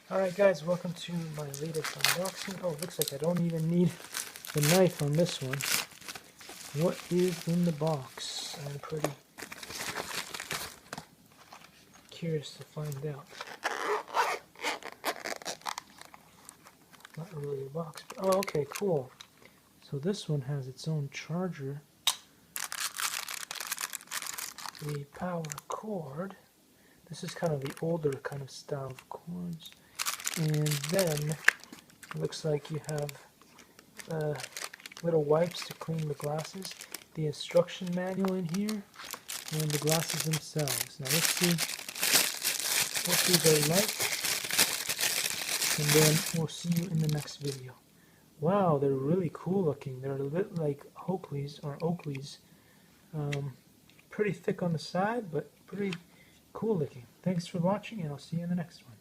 Alright guys, welcome to my latest unboxing. Oh, looks like I don't even need the knife on this one. What is in the box? I'm pretty curious to find out. Not really a box, but oh, okay, cool. So this one has its own charger, the power cord. This is kind of the older kind of style of cords. And then it looks like you have little wipes to clean the glasses, the instruction manual in here, and the glasses themselves. Now let's see what these are like, and then we'll see you in the next video. Wow, they're really cool looking. They're a bit like Oakley's. Pretty thick on the side, but pretty cool looking. Thanks for watching, and I'll see you in the next one.